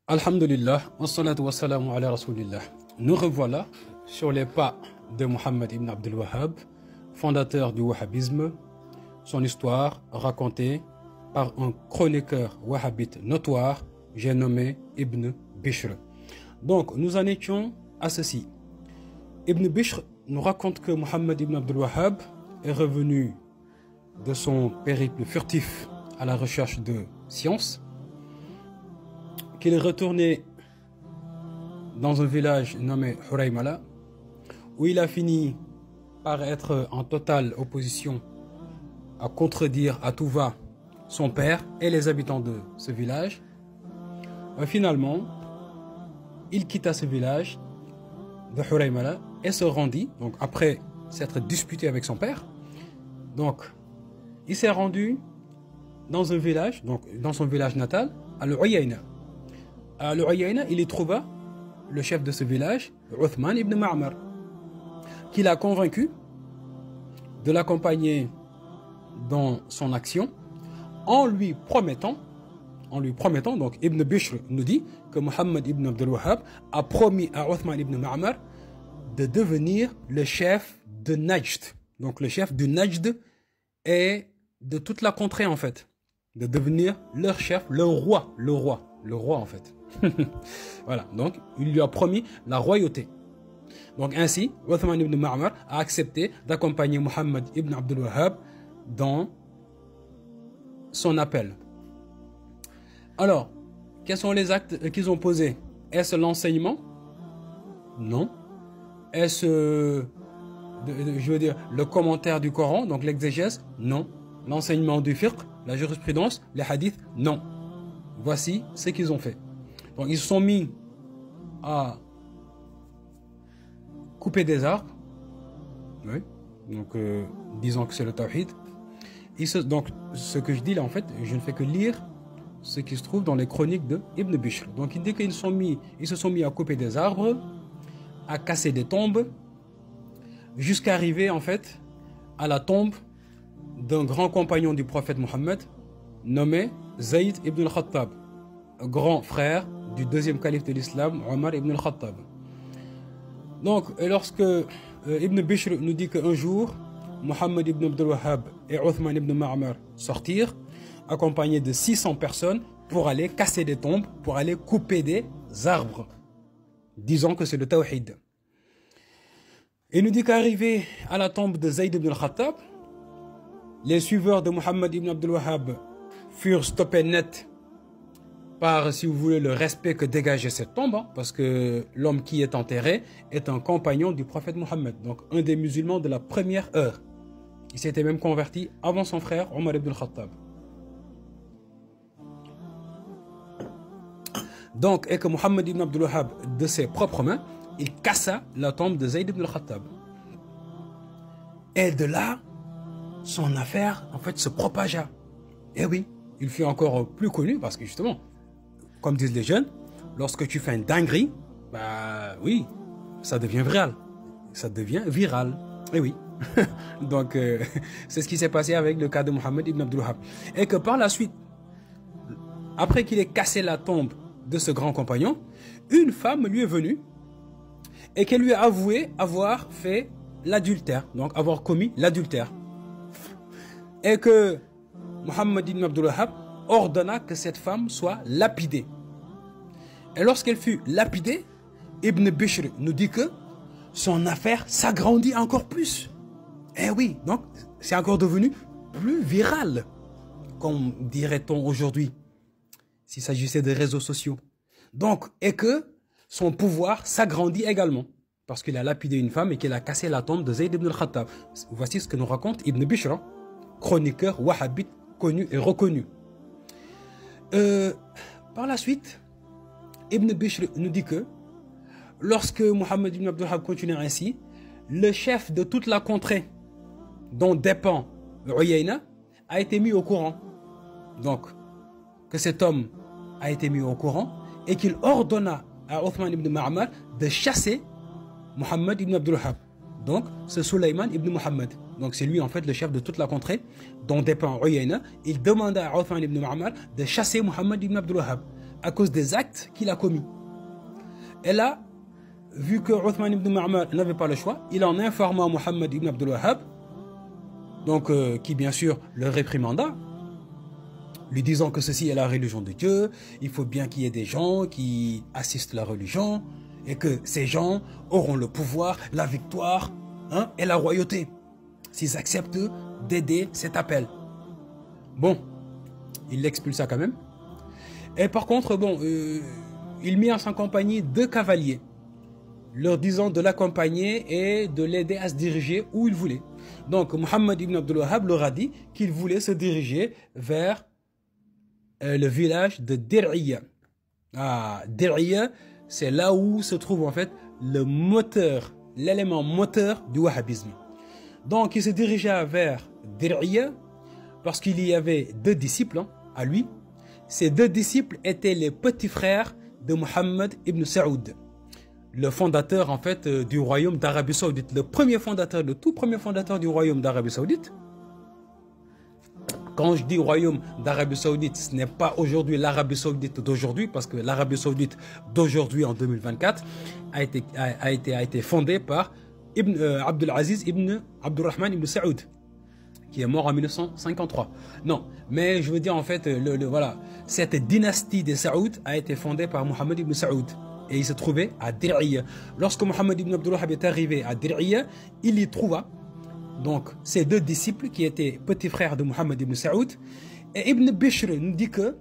Alhamdulillah, wassalatu wassalamu ala rasulillah. Nous revoilà sur les pas de Mohammed ibn Abdul Wahhab, fondateur du wahhabisme, son histoire racontée par un chroniqueur wahhabite notoire, j'ai nommé Ibn Bishr. Donc nous en étions à ceci. Ibn Bishr nous raconte que Mohammed ibn Abdul Wahhab est revenu de son périple furtif à la recherche de science, qu'il est retourné dans un village nommé Huraymala, où il a fini par être en totale opposition à contredire à tout va son père et les habitants de ce village. Finalement, il quitta ce village de Huraymala et se rendit, donc après s'être disputé avec son père, donc il s'est rendu dans un village, donc dans son village natal, à l'Uyayna. À l'Uyayna, il y trouva le chef de ce village, Uthman ibn Ma'mar, qui l'a convaincu de l'accompagner dans son action en lui promettant, donc Ibn Bishr nous dit que Mohammed ibn Abdul Wahhab a promis à Uthman ibn Ma'mar de devenir le chef de Najd, donc le chef du Najd et de toute la contrée en fait, de devenir leur chef, le roi en fait. Voilà, donc il lui a promis la royauté. Donc ainsi, Uthman ibn Ma'mar a accepté d'accompagner Mohammed ibn Abdul Wahhab dans son appel. Alors, quels sont les actes qu'ils ont posés? Est-ce l'enseignement? Non. Est-ce, je veux dire, le commentaire du Coran, donc l'exégèse? Non. L'enseignement du fiqh, la jurisprudence, les hadiths? Non. Voici ce qu'ils ont fait. Donc ils se sont mis à couper des arbres. Oui. Donc disons que c'est le tawhid. Donc ce que je dis là en fait, je ne fais que lire ce qui se trouve dans les chroniques de Ibn Bishr. Donc il dit qu'ils se sont mis à couper des arbres, à casser des tombes, jusqu'à arriver en fait à la tombe d'un grand compagnon du prophète Mohammed nommé Zayd ibn al-Khattab, grand frère du deuxième calife de l'islam, Omar ibn al-Khattab. Donc, lorsque Ibn Bishr nous dit qu'un jour, Mohammed ibn Abdul Wahhab et Uthman ibn Ma'mar sortirent, accompagnés de 600 personnes, pour aller casser des tombes, pour aller couper des arbres, disant que c'est le tawhid. Il nous dit qu'arrivé à la tombe de Zayd ibn al-Khattab, les suiveurs de Mohammed ibn Abdul Wahhab furent stoppés net par, si vous voulez, le respect que dégageait cette tombe, hein, parce que l'homme qui est enterré est un compagnon du prophète Mohammed, donc un des musulmans de la première heure. Il s'était même converti avant son frère Omar ibn al-Khattab. Donc, et que Mohammed ibn Abdul Wahhab, de ses propres mains, il cassa la tombe de Zayd ibn al-Khattab. Et de là, son affaire, en fait, se propagea. Et oui, il fut encore plus connu parce que justement, comme disent les jeunes, lorsque tu fais une dinguerie, bah oui, ça devient viral. Ça devient viral. Et oui. Donc, c'est ce qui s'est passé avec le cas de Mohammed ibn Abdul Wahhab. Et que par la suite, après qu'il ait cassé la tombe de ce grand compagnon, une femme lui est venue et qu'elle lui a avoué avoir fait l'adultère, donc avoir commis l'adultère. Et que Mohammed ibn Abdul Wahhab ordonna que cette femme soit lapidée. Et lorsqu'elle fut lapidée, Ibn Bishr nous dit que son affaire s'agrandit encore plus. Et oui, donc c'est encore devenu plus viral, comme dirait-on aujourd'hui, s'il s'agissait des réseaux sociaux. Donc, et que son pouvoir s'agrandit également, parce qu'il a lapidé une femme et qu'il a cassé la tombe de Zayd ibn al-Khattab. Voici ce que nous raconte Ibn Bishr, chroniqueur wahhabite connu et reconnu. Par la suite, Ibn Bishr nous dit que lorsque Mohammed ibn Abdul Wahhab continuait ainsi, le chef de toute la contrée dont dépend Uyayna a été mis au courant. Donc, que cet homme a été mis au courant et qu'il ordonna à Uthman ibn Ma'mar de chasser Mohammed ibn Abdul Wahhab. Donc, c'est Sulayman ibn Muhammad. Donc, c'est lui en fait le chef de toute la contrée dont dépend Uyayna. Il demanda à Uthman ibn Ma'mar de chasser Mohammed ibn Abdul Wahhab. à cause des actes qu'il a commis. Et là, vu que Uthman ibn Ma'mar n'avait pas le choix, il en informa Mohammed ibn Abdul Wahhab, donc qui bien sûr le réprimanda, lui disant que ceci est la religion de Dieu, il faut bien qu'il y ait des gens qui assistent la religion, et que ces gens auront le pouvoir, la victoire, hein, et la royauté, s'ils acceptent d'aider cet appel. Bon, il l'expulsa quand même. Et par contre, bon, il mit en sa compagnie 2 cavaliers, leur disant de l'accompagner et de l'aider à se diriger où il voulait. Donc, Mohammed ibn Abdul Wahhab leur a dit qu'il voulait se diriger vers le village de Dir'iyya. Ah, Dir'iyya, c'est là où se trouve en fait le moteur, l'élément moteur du wahhabisme. Donc, il se dirigea vers Dir'iyya parce qu'il y avait 2 disciples à lui. Ces 2 disciples étaient les petits frères de Mohammed ibn Saoud, le fondateur en fait du royaume d'Arabie Saoudite, le premier fondateur, le tout premier fondateur du royaume d'Arabie Saoudite. Quand je dis royaume d'Arabie Saoudite, ce n'est pas aujourd'hui l'Arabie Saoudite d'aujourd'hui, parce que l'Arabie Saoudite d'aujourd'hui en 2024 a été fondée par Abdul Aziz ibn Abdurrahman ibn Saoud, qui est mort en 1953. Non, mais je veux dire en fait, voilà, cette dynastie des Saoud a été fondée par Mohammed ibn Saoud. Et il se trouvait à Dir'iyya. Lorsque Mohammed ibn Abdul Wahhab est arrivé à Dir'iyya, il y trouva donc ces 2 disciples qui étaient petits frères de Mohammed ibn Saoud. Et Ibn Bishr nous dit que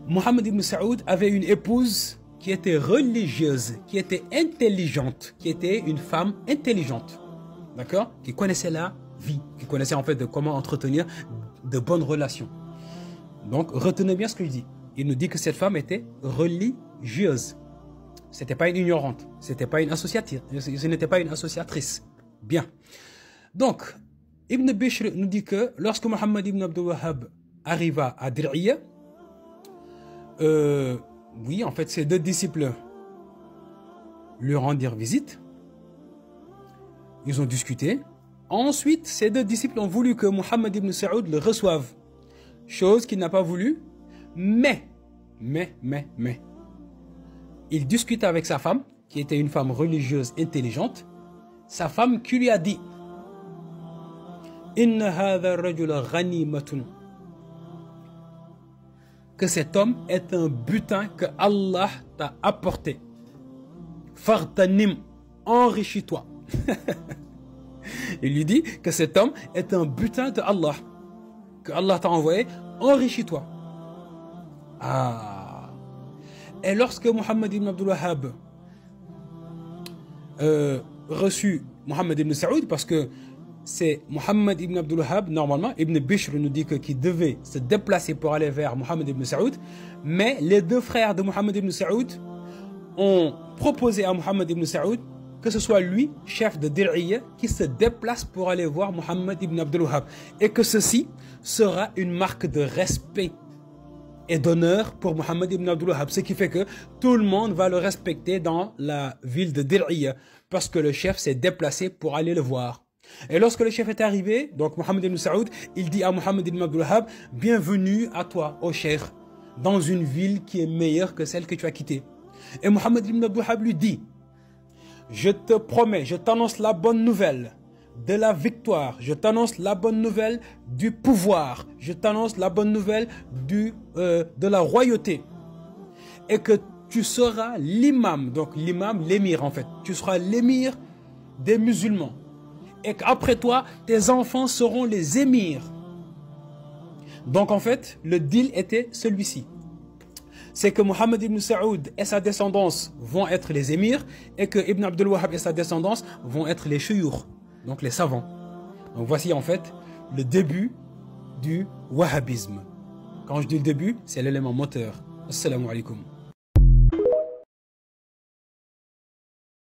Mohammed ibn Saoud avait une épouse qui était religieuse, qui était intelligente, qui était une femme intelligente, d'accord, qui connaissait la vie, qui connaissait en fait de comment entretenir de bonnes relations. Donc retenez bien ce que je dis. Il nous dit que cette femme était religieuse. C'était pas une ignorante, c'était pas une associatrice, ce n'était pas une associatrice. Bien. Donc, Ibn Bishr nous dit que lorsque Mohammed ibn Abdul Wahhab arriva à Dir'iyya, oui, en fait, ses 2 disciples lui rendirent visite. Ils ont discuté. Ensuite, ces 2 disciples ont voulu que Mohammed ibn Saoud le reçoive. Chose qu'il n'a pas voulu. Mais, il discute avec sa femme, qui était une femme religieuse intelligente. Sa femme qui lui a dit: Inna hadha rajula ghanimatun, que cet homme est un butin que Allah t'a apporté. Fartanim, enrichis-toi. Il lui dit que cet homme est un butin de Allah, que Allah t'a envoyé, enrichis-toi. Ah. Et lorsque Mohammed ibn Abdul Wahhab reçut Mohammed ibn Saoud, parce que c'est Mohammed ibn Abdul Wahhab, normalement, Ibn Bishr nous dit qu'il devait se déplacer pour aller vers Mohammed ibn Saoud, mais les 2 frères de Mohammed ibn Saoud ont proposé à Mohammed ibn Saoud que ce soit lui, chef de Dir'iyya, qui se déplace pour aller voir Mohammed ibn Abdul Wahhab, et que ceci sera une marque de respect et d'honneur pour Mohammed ibn Abdul Wahhab, ce qui fait que tout le monde va le respecter dans la ville de Dir'iyya, parce que le chef s'est déplacé pour aller le voir. Et lorsque le chef est arrivé, donc Mohammed ibn Saoud, il dit à Mohammed ibn Abdul Wahhab: bienvenue à toi, ô cheikh, dans une ville qui est meilleure que celle que tu as quittée. Et Mohammed ibn Abdul Wahhab lui dit: je te promets, je t'annonce la bonne nouvelle de la victoire, je t'annonce la bonne nouvelle du pouvoir, je t'annonce la bonne nouvelle de la royauté, et que tu seras l'imam, donc l'imam, l'émir en fait, tu seras l'émir des musulmans, et qu'après toi, tes enfants seront les émirs. Donc en fait, le deal était celui-ci. C'est que Mohammed ibn Saoud et sa descendance vont être les émirs, et que Ibn Abdul Wahhab et sa descendance vont être les shuyukh, donc les savants. Donc voici en fait le début du wahhabisme. Quand je dis le début, c'est l'élément moteur. Assalamu alaikum.